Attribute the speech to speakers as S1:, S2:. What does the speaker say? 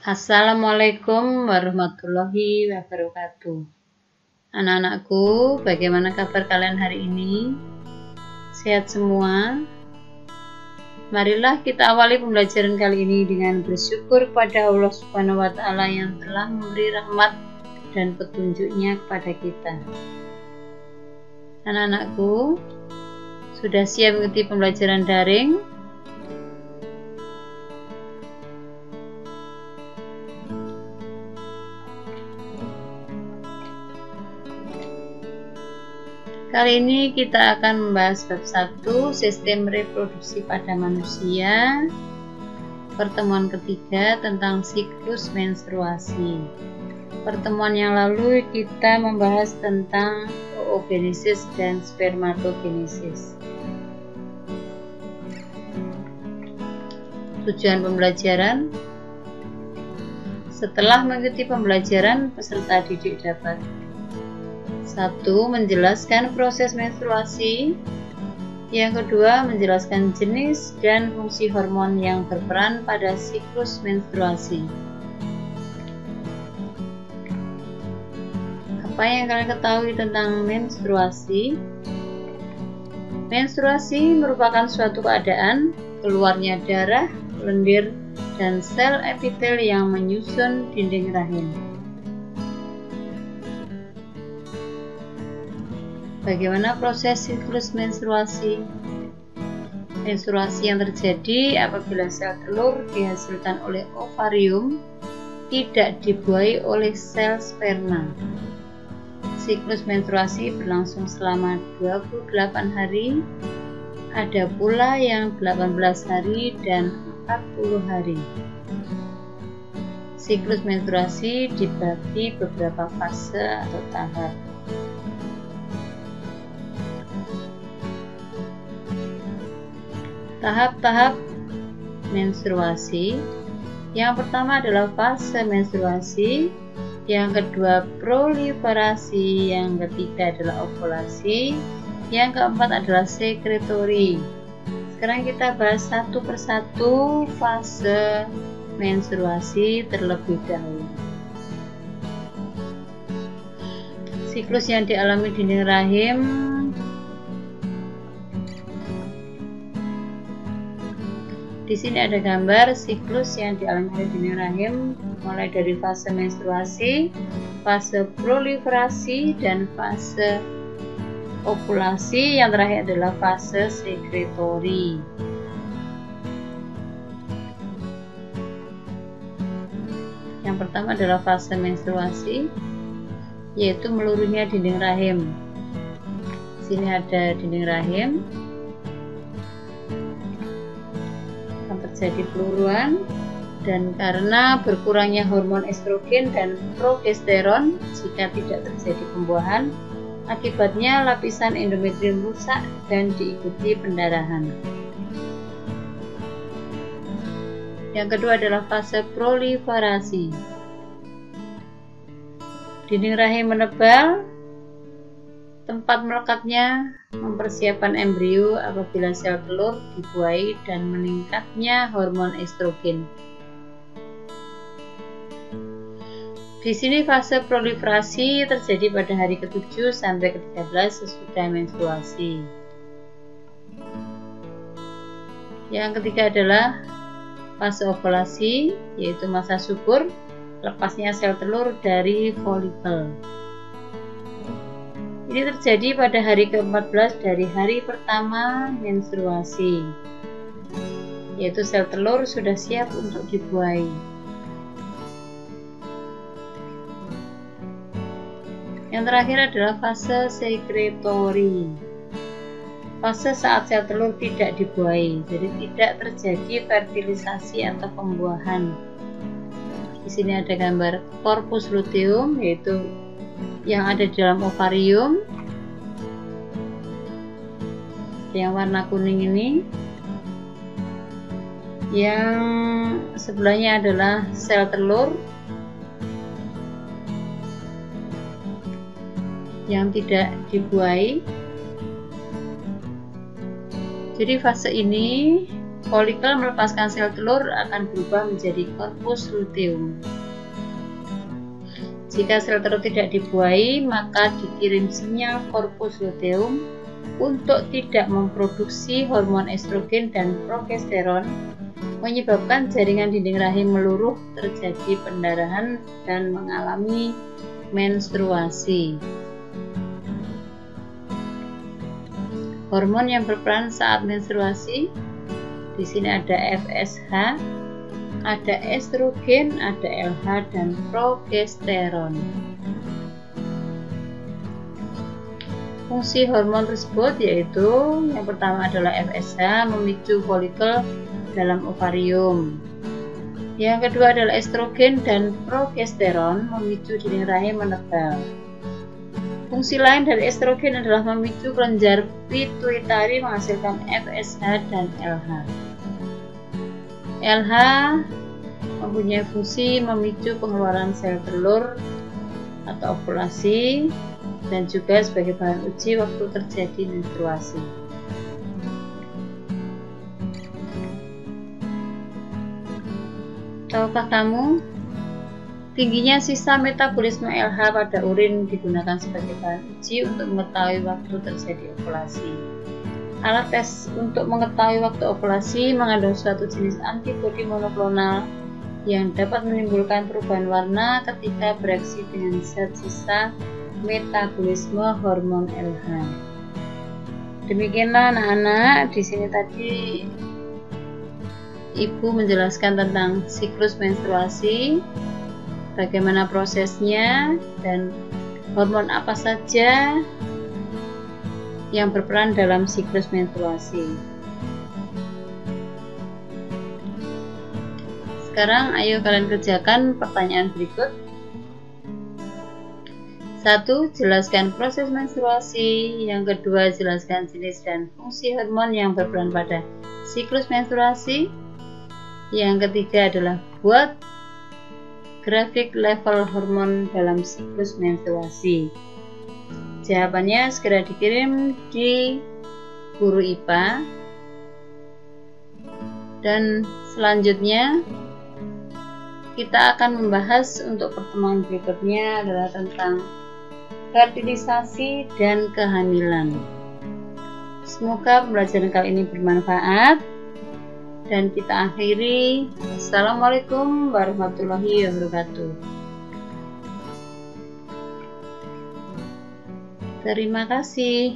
S1: Assalamualaikum warahmatullahi wabarakatuh. Anak-anakku, bagaimana kabar kalian hari ini? Sehat semua? Marilah kita awali pembelajaran kali ini dengan bersyukur kepada Allah Subhanahu wa Ta'ala yang telah memberi rahmat dan petunjuknya kepada kita. Anak-anakku, sudah siap mengikuti pembelajaran daring? Kali ini kita akan membahas bab 1, sistem reproduksi pada manusia. Pertemuan ketiga tentang siklus menstruasi. Pertemuan yang lalu kita membahas tentang oogenesis dan spermatogenesis. Tujuan pembelajaran: setelah mengikuti pembelajaran, peserta didik dapat 1. Menjelaskan proses menstruasi. Yang kedua, menjelaskan jenis dan fungsi hormon yang berperan pada siklus menstruasi. Apa yang kalian ketahui tentang menstruasi? Menstruasi merupakan suatu keadaan keluarnya darah, lendir, dan sel epitel yang menyusun dinding rahim. Bagaimana proses siklus menstruasi? Menstruasi yang terjadi apabila sel telur dihasilkan oleh ovarium tidak dibuai oleh sel sperma. Siklus menstruasi berlangsung selama 28 hari, ada pula yang 18 hari dan 40 hari. Siklus menstruasi dibagi beberapa fase atau tahap. Tahap-tahap menstruasi. Yang pertama adalah fase menstruasi, yang kedua proliferasi, yang ketiga adalah ovulasi, yang keempat adalah sekretori. Sekarang kita bahas satu persatu fase menstruasi terlebih dahulu. Siklus yang dialami dinding rahim. Di sini ada gambar siklus yang dialami oleh dinding rahim, mulai dari fase menstruasi, fase proliferasi, dan fase ovulasi. Yang terakhir adalah fase sekretori. Yang pertama adalah fase menstruasi, yaitu meluruhnya dinding rahim. Di sini ada dinding rahim. Terjadi peluruan, dan karena berkurangnya hormon estrogen dan progesteron jika tidak terjadi pembuahan, akibatnya lapisan endometrium rusak dan diikuti pendarahan. Yang kedua adalah fase proliferasi. Dinding rahim menebal, tempat melekatnya mempersiapkan embrio apabila sel telur dibuai dan meningkatnya hormon estrogen. Di sini fase proliferasi terjadi pada hari ke-7 sampai ke-13 sesudah menstruasi. Yang ketiga adalah fase ovulasi, yaitu masa subur, lepasnya sel telur dari folikel. Ini terjadi pada hari ke-14 dari hari pertama menstruasi, yaitu sel telur sudah siap untuk dibuai. Yang terakhir adalah fase sekretori. Fase saat sel telur tidak dibuai, jadi tidak terjadi fertilisasi atau pembuahan. Di sini ada gambar corpus luteum, yaitu yang ada di dalam ovarium. Yang warna kuning ini, yang sebelahnya adalah sel telur yang tidak dibuai. Jadi fase ini Folikel melepaskan sel telur akan berubah menjadi korpus luteum. Jika sel telur tidak dibuahi, maka dikirim sinyal korpus luteum untuk tidak memproduksi hormon estrogen dan progesteron, menyebabkan jaringan dinding rahim meluruh, terjadi pendarahan, dan mengalami menstruasi. Hormon yang berperan saat menstruasi, di sini ada FSH, ada estrogen, ada LH, dan progesteron. Fungsi hormon tersebut yaitu yang pertama adalah FSH memicu folikel dalam ovarium. Yang kedua adalah estrogen dan progesteron memicu dinding rahim menebal. Fungsi lain dari estrogen adalah memicu kelenjar pituitari menghasilkan FSH dan LH. LH mempunyai fungsi memicu pengeluaran sel telur atau ovulasi dan juga sebagai bahan uji waktu terjadi menstruasi. Tahukah kamu, tingginya sisa metabolisme LH pada urin digunakan sebagai bahan uji untuk mengetahui waktu terjadi ovulasi. Alat tes untuk mengetahui waktu ovulasi mengandung suatu jenis antibodi monoklonal yang dapat menimbulkan perubahan warna ketika bereaksi dengan zat sisa metabolisme hormon LH. Demikianlah anak-anak, di sini tadi Ibu menjelaskan tentang siklus menstruasi, bagaimana prosesnya, dan hormon apa saja yang berperan dalam siklus menstruasi. Sekarang ayo kalian kerjakan pertanyaan berikut. 1. Jelaskan proses menstruasi. Yang kedua, jelaskan jenis dan fungsi hormon yang berperan pada siklus menstruasi. Yang ketiga adalah buat grafik level hormon dalam siklus menstruasi. Jawabannya segera dikirim di guru IPA. Dan selanjutnya kita akan membahas untuk pertemuan berikutnya adalah tentang fertilisasi dan kehamilan. Semoga pembelajaran kali ini bermanfaat. Dan kita akhiri. Assalamualaikum warahmatullahi wabarakatuh. Terima kasih.